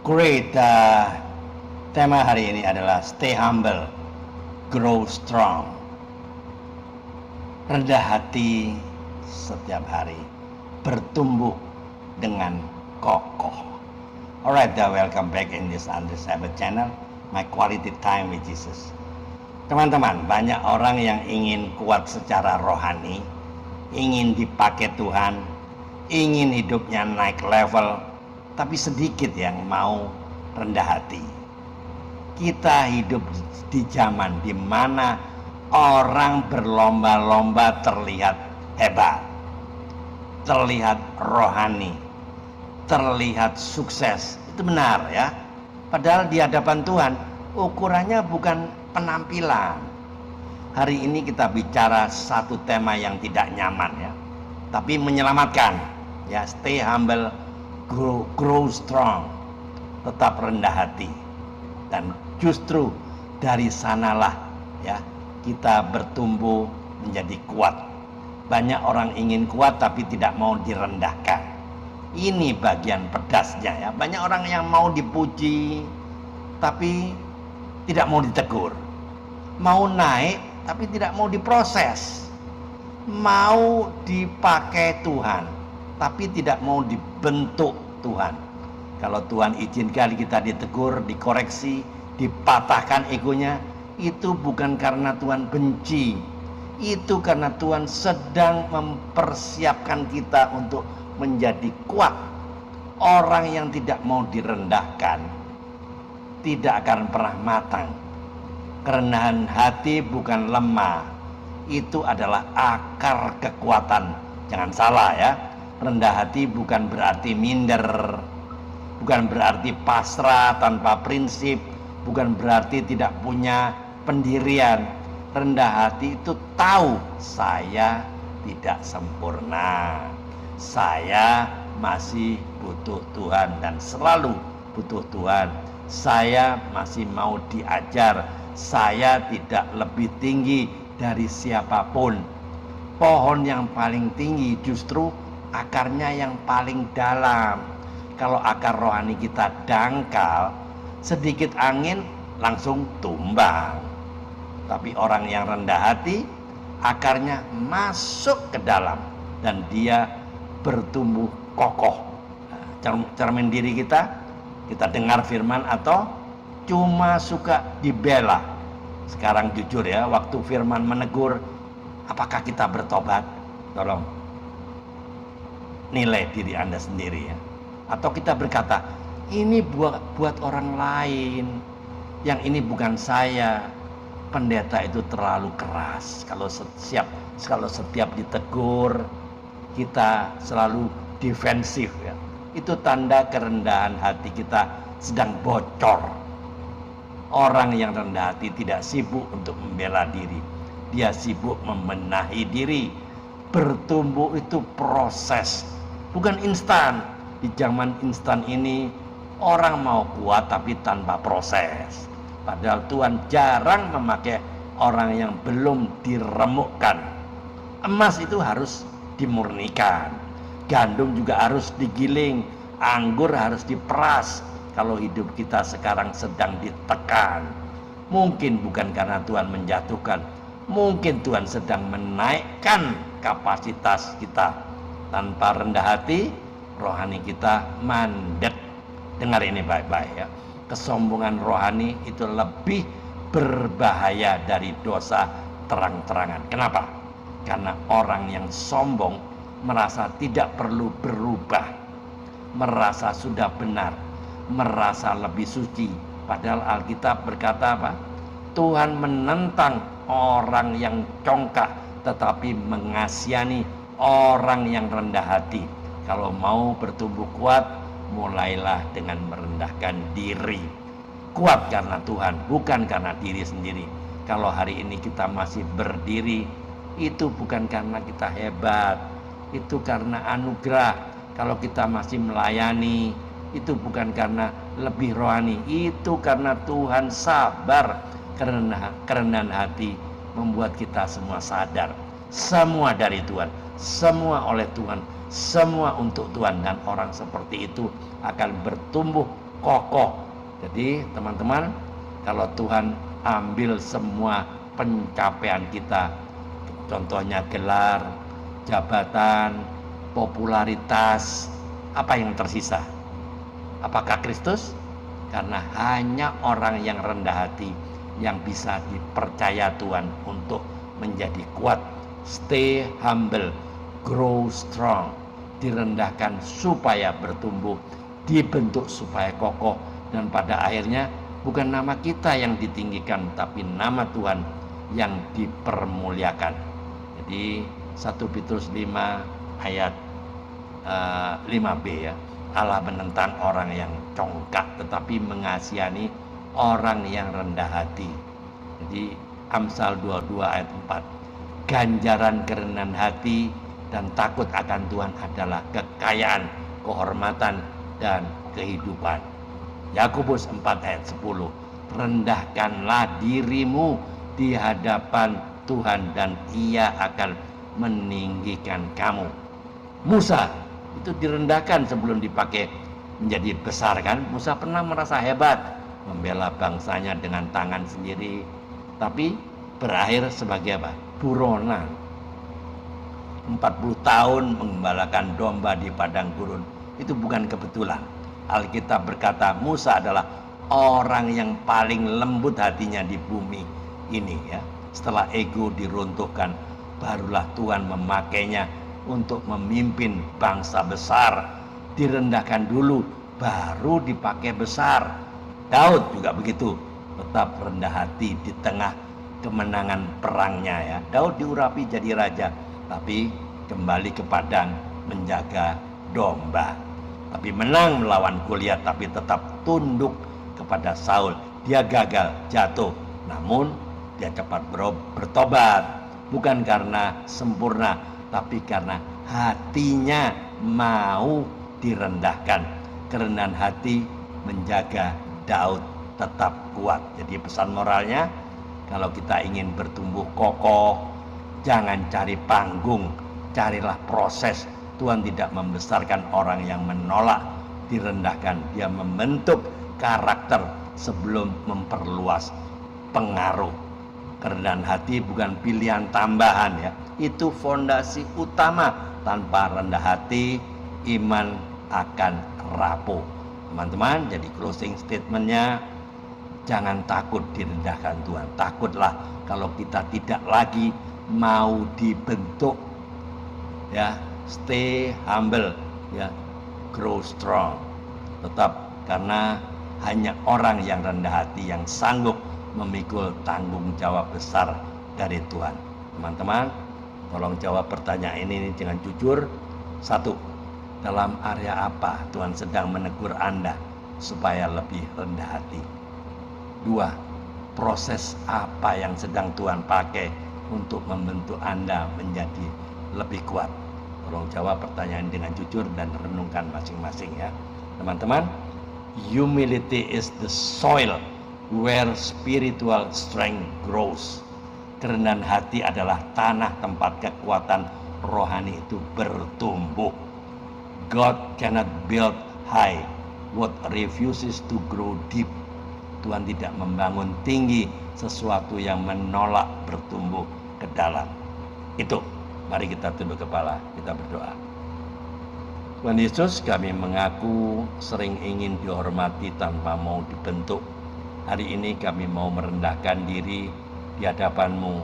Great. Tema hari ini adalah stay humble, grow strong. Rendah hati setiap hari, bertumbuh dengan kokoh. Alright, welcome back in this Andre Sabbath channel, my quality time with Jesus. Teman-teman, banyak orang yang ingin kuat secara rohani, ingin dipakai Tuhan, ingin hidupnya naik level, tapi sedikit yang mau rendah hati. Kita hidup di zaman di mana orang berlomba-lomba terlihat hebat, terlihat rohani, terlihat sukses. Itu benar ya. Padahal di hadapan Tuhan ukurannya bukan penampilan. Hari ini kita bicara satu tema yang tidak nyaman ya, tapi menyelamatkan ya. Stay humble, grow strong, tetap rendah hati. Dan justru dari sanalah ya kita bertumbuh menjadi kuat. Banyak orang ingin kuat tapi tidak mau direndahkan. Ini bagian pedasnya ya. Banyak orang yang mau dipuji tapi tidak mau ditegur. Mau naik tapi tidak mau diproses. Mau dipakai Tuhan tapi tidak mau dibentuk Tuhan. Kalau Tuhan izinkan kita ditegur, dikoreksi, dipatahkan egonya, itu bukan karena Tuhan benci. Itu karena Tuhan sedang mempersiapkan kita untuk menjadi kuat. Orang yang tidak mau direndahkan tidak akan pernah matang. Kerendahan hati bukan lemah, itu adalah akar kekuatan. Jangan salah ya. Rendah hati bukan berarti minder, bukan berarti pasrah tanpa prinsip, bukan berarti tidak punya pendirian. Rendah hati itu tahu saya tidak sempurna, saya masih butuh Tuhan dan selalu butuh Tuhan. Saya masih mau diajar, saya tidak lebih tinggi dari siapapun. Pohon yang paling tinggi justru akarnya yang paling dalam. Kalau akar rohani kita dangkal, sedikit angin langsung tumbang. Tapi orang yang rendah hati, akarnya masuk ke dalam dan dia bertumbuh kokoh. Cermin diri kita dengar firman atau cuma suka dibela. Sekarang jujur ya, waktu firman menegur, apakah kita bertobat? Tolong nilai diri Anda sendiri ya. Atau kita berkata, ini buat orang lain, yang ini bukan saya. Pendeta itu terlalu keras. Kalau setiap ditegur, kita selalu defensif ya. Itu tanda kerendahan hati kita sedang bocor. Orang yang rendah hati tidak sibuk untuk membela diri, dia sibuk membenahi diri. Bertumbuh itu proses, bukan instan. Di zaman instan ini orang mau kuat tapi tanpa proses. Padahal Tuhan jarang memakai orang yang belum diremukkan. Emas itu harus dimurnikan, gandum juga harus digiling, anggur harus diperas. Kalau hidup kita sekarang sedang ditekan, mungkin bukan karena Tuhan menjatuhkan, mungkin Tuhan sedang menaikkan kapasitas kita. Tanpa rendah hati, rohani kita mandek. Dengar ini baik-baik ya. Kesombongan rohani itu lebih berbahaya dari dosa terang-terangan. Kenapa? Karena orang yang sombong merasa tidak perlu berubah, merasa sudah benar, merasa lebih suci. Padahal Alkitab berkata apa? Tuhan menentang orang yang congkak, tetapi mengasihani orang yang rendah hati. Kalau mau bertumbuh kuat, mulailah dengan merendahkan diri. Kuat karena Tuhan, bukan karena diri sendiri. Kalau hari ini kita masih berdiri, itu bukan karena kita hebat, itu karena anugerah. Kalau kita masih melayani, itu bukan karena lebih rohani, itu karena Tuhan sabar. Kerendahan hati membuat kita semua sadar, semua dari Tuhan, semua oleh Tuhan, semua untuk Tuhan. Dan orang seperti itu akan bertumbuh kokoh. Jadi teman-teman, kalau Tuhan ambil semua pencapaian kita, contohnya gelar, jabatan, popularitas, apa yang tersisa? Apakah Kristus? Karena hanya orang yang rendah hati yang bisa dipercaya Tuhan untuk menjadi kuat. Stay humble, grow strong. Direndahkan supaya bertumbuh, dibentuk supaya kokoh, dan pada akhirnya bukan nama kita yang ditinggikan, tapi nama Tuhan yang dipermuliakan. Jadi 1 Petrus 5 ayat 5b ya. Allah menentang orang yang congkak, tetapi mengasihani orang yang rendah hati. Jadi Amsal 22 ayat 4. Ganjaran kerendahan hati dan takut akan Tuhan adalah kekayaan, kehormatan, dan kehidupan. Yakobus 4 ayat 10. Rendahkanlah dirimu di hadapan Tuhan dan Ia akan meninggikan kamu. Musa itu direndahkan sebelum dipakai menjadi besar kan. Musa pernah merasa hebat, membela bangsanya dengan tangan sendiri, tapi berakhir sebagai apa? Buronan. 40 tahun mengembalakan domba di padang gurun. Itu bukan kebetulan. Alkitab berkata Musa adalah orang yang paling lembut hatinya di bumi ini ya. Setelah ego diruntuhkan, barulah Tuhan memakainya untuk memimpin bangsa besar. Direndahkan dulu, baru dipakai besar. Daud juga begitu, tetap rendah hati di tengah kemenangan perangnya ya. Daud diurapi jadi raja, tapi kembali ke padang menjaga domba. Tapi menang melawan Goliat, tapi tetap tunduk kepada Saul. Dia gagal, jatuh, namun dia cepat bertobat. Bukan karena sempurna, tapi karena hatinya mau direndahkan. Kerendahan hati menjaga Daud tetap kuat. Jadi pesan moralnya, kalau kita ingin bertumbuh kokoh, jangan cari panggung, carilah proses. Tuhan tidak membesarkan orang yang menolak, direndahkan. Dia membentuk karakter sebelum memperluas pengaruh. Kerendahan hati bukan pilihan tambahan ya. Itu fondasi utama. Tanpa rendah hati, iman akan rapuh. Teman-teman, jadi closing statementnya, jangan takut direndahkan Tuhan. Takutlah kalau kita tidak lagi mau dibentuk ya. Stay humble ya, grow strong. Tetap, karena hanya orang yang rendah hati yang sanggup memikul tanggung jawab besar dari Tuhan. Teman-teman, tolong jawab pertanyaan ini dengan jujur. 1. Dalam area apa Tuhan sedang menegur Anda supaya lebih rendah hati? 2. Proses apa yang sedang Tuhan pakai untuk membentuk Anda menjadi lebih kuat? Tolong jawab pertanyaan dengan jujur dan renungkan masing-masing ya. Teman-teman, humility is the soil where spiritual strength grows. Kerendahan hati adalah tanah tempat kekuatan rohani itu bertumbuh. God cannot build high what refuses to grow deep. Tuhan tidak membangun tinggi sesuatu yang menolak bertumbuh ke dalam. Itu, mari kita tunduk kepala, kita berdoa. Tuhan Yesus, kami mengaku sering ingin dihormati tanpa mau dibentuk. Hari ini kami mau merendahkan diri di hadapan-Mu.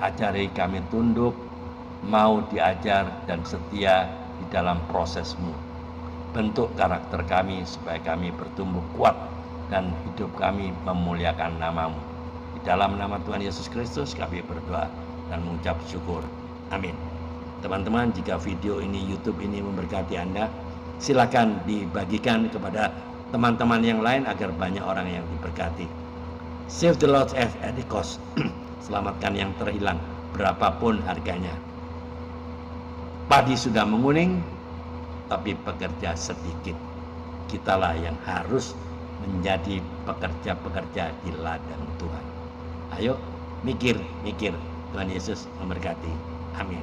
Ajari kami tunduk, mau diajar dan setia di dalam proses-Mu. Bentuk karakter kami supaya kami bertumbuh kuat dan hidup kami memuliakan nama-Mu. Di dalam nama Tuhan Yesus Kristus kami berdoa dan mengucap syukur. Amin. Teman-teman, jika video ini, YouTube ini memberkati Anda, silakan dibagikan kepada teman-teman yang lain agar banyak orang yang diberkati. Save the lost at any cost. Selamatkan yang terhilang berapapun harganya. Padi sudah menguning, tapi pekerja sedikit. Kitalah yang harus menjadi pekerja-pekerja di ladang Tuhan. Ayo mikir. Tuhan Yesus memberkati. Amin.